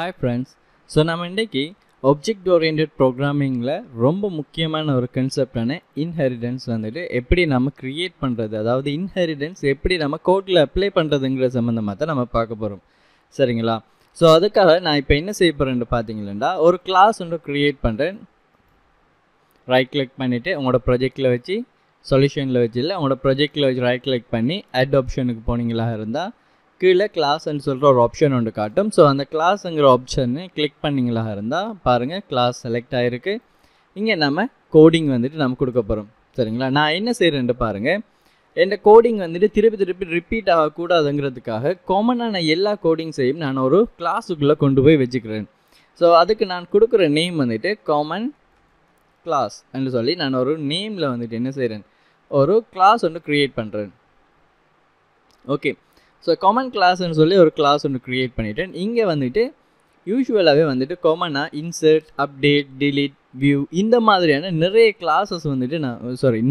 Hi friends. So நம்ம இன்னைக்கு object oriented programmingல ரொம்ப முக்கியமான ஒரு கான்செப்டான inheritance வந்துட்டு எப்படி நம்ம கிரியேட் பண்றது, அதாவது inheritance எப்படி நம்ம கோட்ல அப்ளை பண்றதுங்கற சம்பந்தமா தான் நம்ம பார்க்க போறோம். சரிங்களா? சோ அதுக்காக நான் இப்போ என்ன செய்ய போறேன்னு பாத்தீங்கன்னா ஒரு கிளாஸ் ஒன்று கிரியேட் பண்றேன். ரைட் கிளிக் பண்ணிட்டு உங்களோட ப்ராஜெக்ட்ல வச்சு சொல்யூஷன்ல வச்சு இல்ல உங்களோட ப்ராஜெக்ட்ல வச்சு ரைட் கிளிக் பண்ணி add ஆப்ஷனுக்கு போனீங்களா இருந்தா கீழே கிளாஸ் ன்னு சொல்ற ஒரு ஆப்ஷன் ஒன்று காட்டும். ஸோ அந்த கிளாஸ்ங்கிற ஆப்ஷனை கிளிக் பண்ணிங்களா இருந்தால் பாருங்கள் கிளாஸ் செலக்ட் ஆகிருக்கு. இங்கே நம்ம கோடிங் வந்துட்டு நம்ம கொடுக்க போகிறோம். சரிங்களா? நான் என்ன செய்கிறேன்ட்டு பாருங்கள், என் கோடிங் வந்துட்டு திருப்பி ரிப்பீட் ஆகக்கூடாதுங்கிறதுக்காக காமனான எல்லா கோடிங்ஸையும் நான் ஒரு கிளாஸுக்குள்ளே கொண்டு போய் வச்சுக்கிறேன். ஸோ அதுக்கு நான் கொடுக்குற நேம் வந்துட்டு காமன் கிளாஸ் என்று சொல்லி நான் ஒரு நேமில் வந்துட்டு என்ன செய்கிறேன், ஒரு கிளாஸ் ஒன்று க்ரியேட் பண்ணுறேன். ஓகே, ஸோ காமன் கிளாஸ்ன்னு சொல்லி ஒரு கிளாஸ் ஒன்று க்ரியேட் பண்ணிவிட்டேன். இங்கே வந்துட்டு யூஸ்வலாகவே வந்துட்டு காமனாக இன்சர்ட், அப்டேட், டிலீட், வியூ இந்த மாதிரியான நிறைய கிளாஸஸ் வந்துட்டு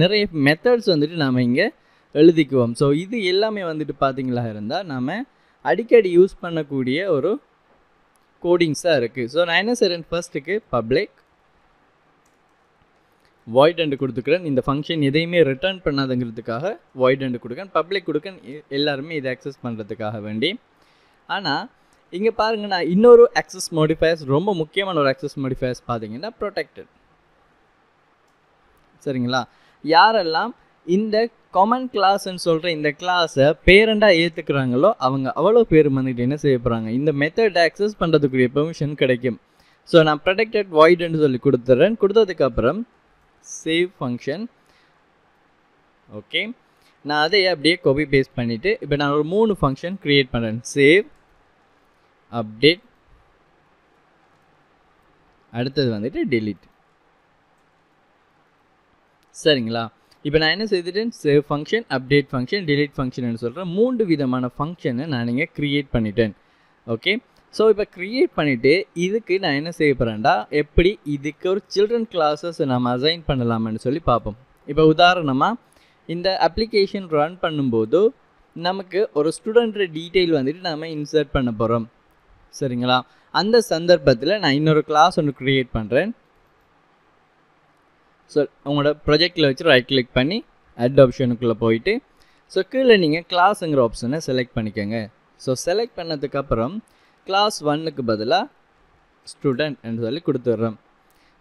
நிறைய மெத்தட்ஸ் வந்துட்டு நாம் இங்கே எழுதிக்குவோம். ஸோ இது எல்லாமே வந்துட்டு பார்த்திங்களா இருந்தால் நாம் அடிக்கடி யூஸ் பண்ணக்கூடிய ஒரு கோடிங்ஸாக இருக்குது. ஸோ நான் என்ன செய்கிறேன், ஃபர்ஸ்ட்டுக்கு பப்ளிக் void என்று கொடுத்துக்கிறேன். இந்த ஃபங்க்ஷன் எதையுமே ரிட்டர்ன் பண்ணாதுங்கிறதுக்காக void என்று கொடுக்கேன். பப்ளிக் கொடுக்கேன் எல்லாருமே இதை அக்சஸ் பண்ணுறதுக்காக வேண்டி. ஆனால் இங்கே பாருங்கள், நான் இன்னொரு அக்சஸ் மாடிஃபயர்ஸ், ரொம்ப முக்கியமான ஒரு அக்சஸ் மாடிஃபயர்ஸ் பார்த்தீங்கன்னா ப்ரொடெக்டட். சரிங்களா? யாரெல்லாம் இந்த காமன் கிளாஸ்ன்னு சொல்கிற இந்த கிளாஸை பேரண்டாக ஏற்றுக்கிறாங்களோ அவங்க அவ்வளோ பேர் வந்துட்டு என்ன செய்ய போகிறாங்க, இந்த மெத்தட் அக்சஸ் பண்ணுறதுக்குரிய பெர்மிஷன் கிடைக்கும். ஸோ நான் ப்ரொடெக்டட் voidன்னு சொல்லி கொடுத்துட்றேன். கொடுத்ததுக்கப்புறம் சேவ் ஃபங்க்ஷன். ஓகே, நான் அதை அப்படியே காப்பி பேஸ்ட் பண்ணிவிட்டு இப்போ நான் ஒரு 3 ஃபங்க்ஷன் க்ரியேட் பண்ணுறேன். சேவ், அப்டேட், அடுத்தது வந்துட்டு delete. சரிங்களா? இப்போ நான் என்ன செய்துட்டேன், save function, update function, delete function சொல்கிறேன். 3 விதமான ஃபங்க்ஷனை நான் இங்கே க்ரியேட் பண்ணிட்டேன். ஓகே, ஸோ இப்போ க்ரியேட் பண்ணிவிட்டு இதுக்கு நான் என்ன செய்ய போகிறேன்டா, எப்படி இதுக்கு ஒரு சில்ட்ரன் கிளாஸஸ் நம்ம அசைன் பண்ணலாம்னு சொல்லி பார்ப்போம். இப்போ உதாரணமாக இந்த அப்ளிகேஷன் ரன் பண்ணும்போது நமக்கு ஒரு ஸ்டூடெண்ட் டீட்டெயில் வந்துட்டு நம்ம இன்சர்ட் பண்ண போகிறோம். சரிங்களா? அந்த சந்தர்ப்பத்தில் நான் இன்னொரு கிளாஸ் ஒன்று க்ரியேட் பண்ணுறேன். ஸோ உங்களோட ப்ராஜெக்டில் வச்சு ரைட் கிளிக் பண்ணி அட் ஆப்ஷனுக்குள்ளே போயிட்டு ஸோ கீழே நீங்கள் கிளாஸுங்கிற ஆப்ஷனை செலக்ட் பண்ணிக்கோங்க. ஸோ செலக்ட் பண்ணதுக்கப்புறம் கிளாஸ் 1க்கு பதிலாக ஸ்டூடெண்ட் என்று சொல்லி கொடுத்துட்றோம்.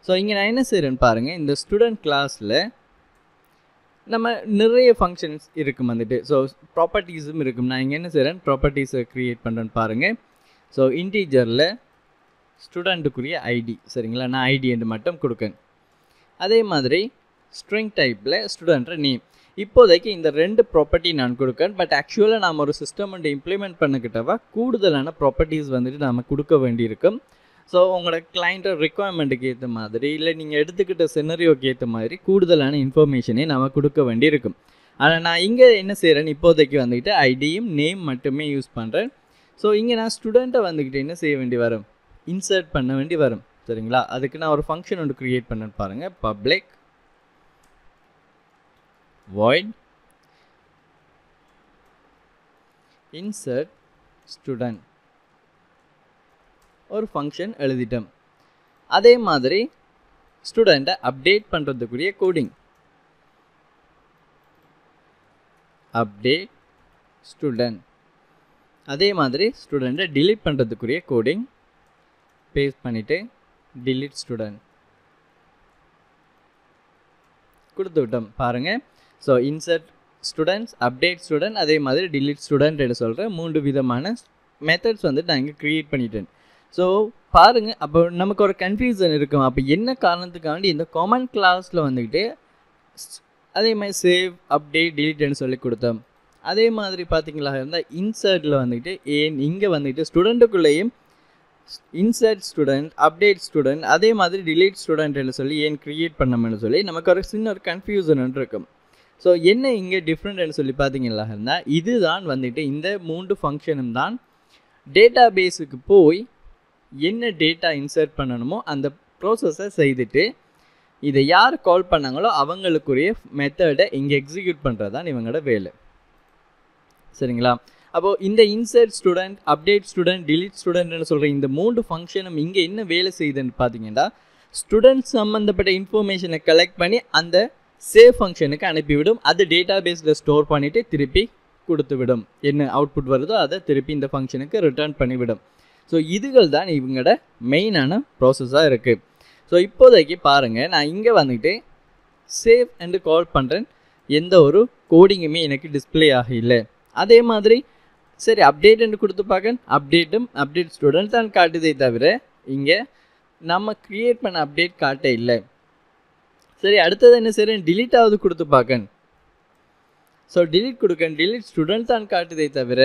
ஸோ இங்கே நான் என்ன செய்கிறேன்னு பாருங்கள், இந்த ஸ்டூடெண்ட் கிளாஸில் நம்ம நிறைய ஃபங்க்ஷன்ஸ் இருக்கும் வந்துட்டு. ஸோ ப்ராப்பர்ட்டிஸும் இருக்கும். நான் இங்கே என்ன செய்கிறேன், ப்ராப்பர்ட்டிஸை க்ரியேட் பண்ணுறேன்னு பாருங்கள். ஸோ இன்டீஜரில் ஸ்டூடெண்ட்டுக்குரிய ஐடி, சரிங்களா, நான் ஐடி என்று மட்டும் கொடுக்கேன். அதே மாதிரி ஸ்ட்ரிங் டைப்பில் ஸ்டூடெண்ட்டை நேம். இப்போதைக்கு இந்த 2 ப்ராப்பர்ட்டி நான் கொடுக்கேன். பட் ஆக்சுவலாக நாம் ஒரு சிஸ்டம் வந்து இம்ப்ளிமெண்ட் பண்ணிக்கிட்டவா கூடுதலான ப்ராப்பர்ட்டிஸ் வந்துட்டு நாம் கொடுக்க வேண்டியிருக்கும். ஸோ உங்களோட கிளைண்ட்டோட ரிக்குவயர்மெண்ட்டுக்கு ஏற்ற மாதிரி இல்லை நீங்கள் எடுத்துக்கிட்ட சினரியோக்கு ஏற்ற மாதிரி கூடுதலான இன்ஃபர்மேஷனே நாம் கொடுக்க வேண்டியிருக்கும். ஆனால் நான் இங்கே என்ன செய்கிறேன், இப்போதைக்கு வந்துக்கிட்டு ஐடியும் நேம் மட்டுமே யூஸ் பண்ணுறேன். ஸோ இங்கே நான் ஸ்டூடெண்ட்டை வந்துக்கிட்டு என்ன செய்ய வேண்டி வரும், இன்சர்ட் பண்ண வேண்டி வரும். சரிங்களா? அதுக்கு நான் ஒரு ஃபங்க்ஷன் ஒன்று க்ரியேட் பண்ணேன்னு பாருங்கள். பப்ளிக் void insert student ஒரு ஃபங்க்ஷன் எழுதிட்டோம். அதே மாதிரி ஸ்டூடெண்ட்டை அப்டேட் பண்ணுறதுக்குரிய கோடிங் அப்டேட் ஸ்டூடெண்ட். அதே மாதிரி ஸ்டூடெண்ட்டை delete பண்ணுறதுக்குரிய கோடிங் பேஸ்ட் பண்ணிவிட்டு delete ஸ்டூடெண்ட் கொடுத்து விட்டோம். பாருங்கள், so insert students, update student, அதே மாதிரி delete ஸ்டூடெண்ட் என்று சொல்கிற 3 விதமான மெத்தட்ஸ் வந்துட்டு நான் இங்கே க்ரியேட் பண்ணிட்டேன். ஸோ பாருங்கள், அப்போ நமக்கு ஒரு கன்ஃபியூசன் இருக்கும். அப்போ என்ன காரணத்துக்காண்டி இந்த காமன் கிளாஸில் வந்துக்கிட்டு அதே மாதிரி சேவ், அப்டேட், delete சொல்லி கொடுத்தோம். அதே மாதிரி பார்த்திங்களா இருந்தால் இன்சர்ட்டில் வந்துக்கிட்டு இங்கே வந்துக்கிட்டு ஸ்டூடெண்ட்டுக்குள்ளேயும் இன்சர்ட் ஸ்டூடெண்ட், அப்டேட் ஸ்டூடெண்ட், அதே மாதிரி delete ஸ்டூடெண்ட் சொல்லி ஏன் க்ரியேட் பண்ணோம்னு சொல்லி நமக்கு ஒரு சின்ன ஒரு கன்ஃபியூசன் இருக்கும். ஸோ என்ன இங்கே டிஃப்ரெண்ட்னு சொல்லி பார்த்தீங்களா இருந்தால் இதுதான் வந்துட்டு இந்த 3 ஃபங்க்ஷனும் தான் டேட்டா பேஸுக்கு போய் என்ன டேட்டா இன்சர்ட் பண்ணணுமோ அந்த ப்ரோசஸை செய்துட்டு இதை யார் கால் பண்ணாங்களோ அவங்களுக்குரிய மெத்தடை இங்கே எக்ஸிக்யூட் பண்ணுறது தான் இவங்களோட வேலை. சரிங்களா? அப்போது இந்த insert student, update student, delete ஸ்டூடெண்ட்னு சொல்கிற இந்த 3 ஃபங்க்ஷனும் இங்கே என்ன வேலை செய்யுதுன்னு பார்த்தீங்கன்னா, ஸ்டூடெண்ட் சம்மந்தப்பட்ட இன்ஃபர்மேஷனை கலெக்ட் பண்ணி அந்த சேவ் ஃபங்க்ஷனுக்கு அனுப்பிவிடும். அது டேட்டா பேஸில் ஸ்டோர் பண்ணிவிட்டு திருப்பி கொடுத்துவிடும். என்ன அவுட்புட் வருதோ அதை திருப்பி இந்த ஃபங்க்ஷனுக்கு ரிட்டர்ன் பண்ணிவிடும். ஸோ இதுகள் தான் இவங்களோட மெயினான ப்ராசஸாக இருக்குது. ஸோ இப்போதைக்கு பாருங்கள், நான் இங்கே வந்துட்டு சேவ் என்று கால் பண்ணுறேன். எந்த ஒரு கோடிங்குமே எனக்கு டிஸ்பிளே ஆகலை. அதே மாதிரி சரி அப்டேட் என்று கொடுத்து பார்க்க, அப்டேட் ஸ்டூடெண்ட் தான் காட்டுதே தவிர இங்கே நம்ம க்ரியேட் பண்ண அப்டேட் காட்ட இல்லை. சரி அடுத்தது என்ன செய்கிறேன், டிலீட் ஆகுது கொடுத்து பார்க்க. ஸோ டிலீட் கொடுக்க, டிலீட் ஸ்டூடெண்ட் தான் காட்டுதே தவிர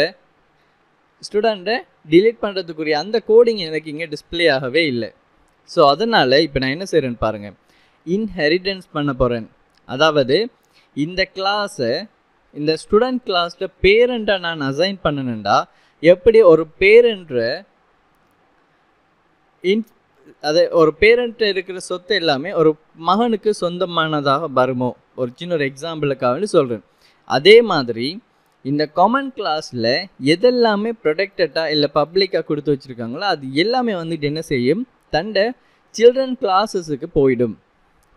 ஸ்டூடெண்ட்டை டிலீட் பண்ணுறதுக்குரிய அந்த கோடிங் எனக்கு இங்கே டிஸ்பிளே ஆகவே இல்லை. ஸோ அதனால் இப்போ நான் என்ன செய்கிறேன்னு பாருங்கள், இன்ஹெரிட்டன்ஸ் பண்ண போகிறேன். அதாவது இந்த கிளாஸை இந்த ஸ்டூடெண்ட் கிளாஸில் பேரண்ட்டாக நான் அசைன் பண்ணணுண்டா எப்படி ஒரு பேரண்ட்டை அதே ஒரு பேரண்ட்டு இருக்கிற சொத்து எல்லாமே ஒரு மகனுக்கு சொந்தமானதாக வருமோ, ஒரு சின்ன ஒரு எக்ஸாம்பிளுக்காக சொல்கிறேன். அதே மாதிரி இந்த காமன் கிளாஸில் எதெல்லாமே ப்ரொடெக்டடாக இல்லை பப்ளிக்காக கொடுத்து வச்சுருக்காங்களோ அது எல்லாமே வந்துட்டு என்ன செய்யும், தண்டை சில்ட்ரன் கிளாஸஸுக்கு போயிடும்.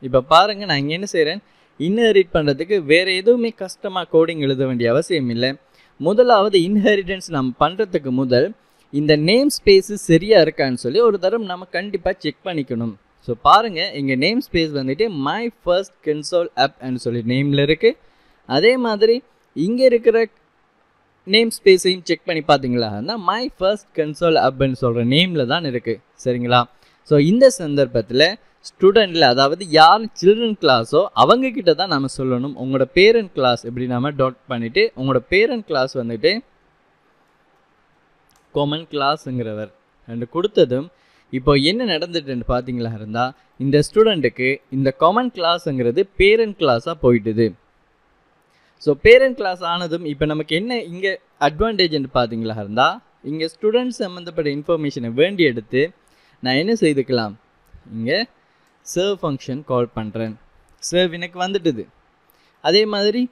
இப்போ பாருங்கள், நான் இங்கே என்ன செய்கிறேன், இன்ஹெரிட் பண்ணுறதுக்கு வேறு எதுவுமே கஷ்டமாக கோடிங் எழுத வேண்டிய அவசியம் இல்லை. முதலாவது இன்ஹெரிட்டன்ஸ் நம்ம பண்ணுறதுக்கு முதல் இந்த நேம் ஸ்பேஸு சரியாக இருக்கான்னு சொல்லி ஒரு தரம் நம்ம கண்டிப்பாக செக் பண்ணிக்கணும். ஸோ பாருங்கள், இங்கே நேம் ஸ்பேஸ் வந்துட்டு மை ஃபர்ஸ்ட் கன்சோல் ஆப்னு சொல்லி நேமில் இருக்குது. அதே மாதிரி இங்கே இருக்கிற நேம் ஸ்பேஸையும் செக் பண்ணி பார்த்தீங்களா, இருந்தால் மை ஃபர்ஸ்ட் கன்சோல் ஆப்னு சொல்கிற நேமில் தான் இருக்குது. சரிங்களா? ஸோ இந்த சந்தர்ப்பத்தில் ஸ்டூடெண்ட்டில், அதாவது யார் சில்ட்ரன் கிளாஸோ அவங்கக்கிட்ட தான் நம்ம சொல்லணும் உங்களோட பேரண்ட் கிளாஸ் இப்படி நம்ம டாட் பண்ணிவிட்டு உங்களோட பேரண்ட் கிளாஸ் வந்துட்டு காமன் கிளாஸுங்கிறவர் ரெண்டு கொடுத்ததும் இப்போ என்ன நடந்துட்டுன்னு பார்த்தீங்களா இருந்தால், இந்த ஸ்டூடெண்ட்டுக்கு இந்த காமன் கிளாஸுங்கிறது பேரண்ட் கிளாஸாக போயிட்டுது. ஸோ பேரண்ட் கிளாஸ் ஆனதும் இப்போ நமக்கு என்ன இங்கே அட்வான்டேஜ்னு பார்த்தீங்களா இருந்தால், இங்கே ஸ்டூடெண்ட்ஸ் சம்மந்தப்பட்ட இன்ஃபர்மேஷனை வேண்டி எடுத்து நான் என்ன செய்துக்கலாம், இங்கே சர்வ் ஃபங்க்ஷன் கால் பண்ணுறேன். சர்வ் எனக்கு வந்துட்டுது. அதே மாதிரி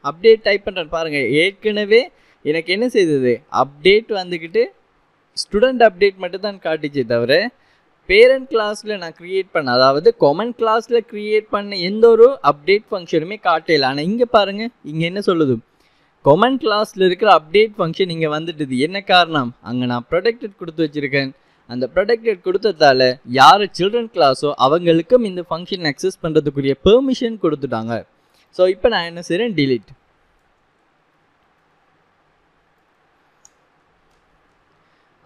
அப்டேட் டைப் பண்ணுறேன். பாருங்கள், ஏற்கனவே எனக்கு என்ன செய்தது, அப்டேட் வந்துக்கிட்டு ஸ்டூடெண்ட் அப்டேட் மட்டும் தான் காட்டிச்சே தவிர பேரண்ட் கிளாஸில் நான் க்ரியேட் பண்ண, அதாவது காமன் கிளாஸில் க்ரியேட் பண்ண எந்த ஒரு அப்டேட் ஃபங்க்ஷனுமே காட்டலை. ஆனால் இங்கே பாருங்கள், இங்கே என்ன சொல்லுது, காமன் கிளாஸில் இருக்கிற அப்டேட் ஃபங்க்ஷன் இங்கே வந்துட்டுது. என்ன காரணம், அங்கே நான் ப்ரொடெக்டட் கொடுத்து வச்சுருக்கேன். அந்த ப்ரொடெக்டட் கொடுத்ததால யார் சில்ட்ரன் கிளாஸோ அவங்களுக்கும் இந்த ஃபங்க்ஷன் அக்சஸ் பண்ணுறதுக்குரிய பெர்மிஷன் கொடுத்துட்டாங்க. ஸோ இப்போ நான் என்ன செய்கிறேன், டிலீட்.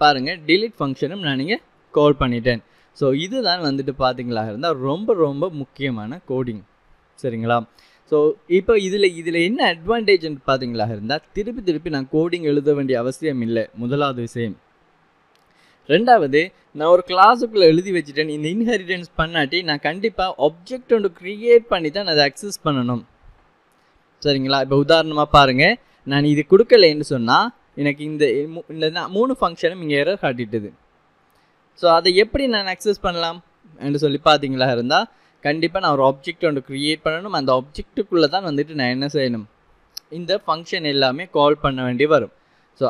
பாருங்கள், டிலீட் ஃபங்க்ஷனும் நான் இங்கே கால் பண்ணிட்டேன். ஸோ இதுதான் வந்துட்டு பார்த்தீங்களா இருந்தால் ரொம்ப ரொம்ப முக்கியமான கோடிங். சரிங்களா? ஸோ இப்போ இதில் என்ன அட்வான்டேஜ்னு பார்த்தீங்களா இருந்தால், திருப்பி நான் கோடிங் எழுத வேண்டிய அவசியம் இல்லை. முதலாவது விஷயம். ரெண்டாவது, நான் ஒரு கிளாஸுக்குள்ளே எழுதி வச்சுட்டேன். இந்த இன்ஹெரிட்டன்ஸ் பண்ணாட்டி நான் கண்டிப்பாக ஆப்ஜெக்ட் ஒன்று க்ரியேட் பண்ணி தான் அதை அக்சஸ் பண்ணணும். சரிங்களா? இப்போ உதாரணமாக பாருங்கள், நான் இது கொடுக்கலைன்னு சொன்னால் எனக்கு இந்த 3 ஃபங்க்ஷனும் இங்கே எரர் காட்டிட்டுது. ஸோ அதை எப்படி நான் அக்சஸ் பண்ணலாம் என்று சொல்லி பார்த்தீங்களா இருந்தால், கண்டிப்பாக நான் ஒரு ஆப்ஜெக்ட் ஒன்று க்ரியேட் பண்ணணும். அந்த ஆப்ஜெக்ட்டுக்குள்ளே தான் வந்துட்டு நான் என்ன செய்யணும், இந்த ஃபங்க்ஷன் எல்லாமே கால் பண்ண வேண்டி வரும். ஸோ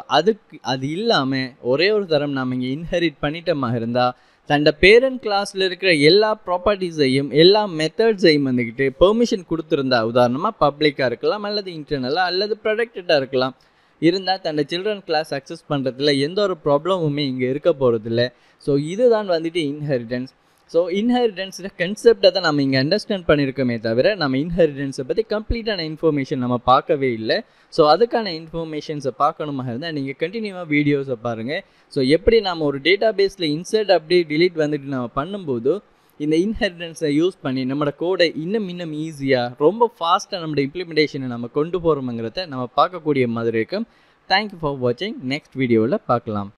அது இல்லாமல் ஒரே ஒரு தரம் நம்ம இங்கே இன்ஹெரிட் பண்ணிட்டோமா இருந்தால், தண்ட பேரண்ட் கிளாஸில் இருக்கிற எல்லா ப்ராப்பர்ட்டிஸையும் எல்லா மெத்தட்ஸையும் வந்துக்கிட்டு பெர்மிஷன் கொடுத்துருந்தா, உதாரணமாக பப்ளிக்காக இருக்கலாம் அல்லது இன்டர்னலாக அல்லது ப்ரொடெக்டடாக இருக்கலாம், இருந்தால் தன்னை சில்ட்ரன் கிளாஸ் அக்சஸ் பண்ணுறதுல எந்த ஒரு ப்ராப்ளமுமே இங்கே இருக்க போகிறதில்ல. ஸோ இதுதான் வந்துட்டு இன்ஹெரிட்டன்ஸ். ஸோ இன்ஹெரிட்டன்ஸில் கன்செப்டை தான் நம்ம இங்கே அண்டர்ஸ்டாண்ட் பண்ணியிருக்கோமே தவிர நம்ம இன்ஹெரிட்டன்ஸை பற்றி கம்ப்ளீட்டான இன்ஃபர்மேஷன் நம்ம பார்க்கவே இல்லை. ஸோ அதுக்கான இன்ஃபர்மேஷன்ஸை பார்க்கணுமா இருந்தால் நீங்கள் கண்டினியூவாக வீடியோஸை பாருங்கள். ஸோ எப்படி நம்ம ஒரு டேட்டா பேஸில் இன்சர்ட் அப்டேட் டிலீட் வந்துட்டு நம்ம பண்ணும்போது இந்த இன்ஹெரிட்டன்ஸை யூஸ் பண்ணி நம்மளோட கோடை இன்னும் ஈஸியாக ரொம்ப ஃபாஸ்ட்டாக நம்மளோட இம்ப்ளிமெண்டேஷனை நம்ம கொண்டு போகிறோம்ங்கிறத நம்ம பார்க்கக்கூடிய மாதிரி இருக்கும். தேங்க்யூ ஃபார் வாட்சிங். நெக்ஸ்ட் வீடியோவில் பார்க்கலாம்.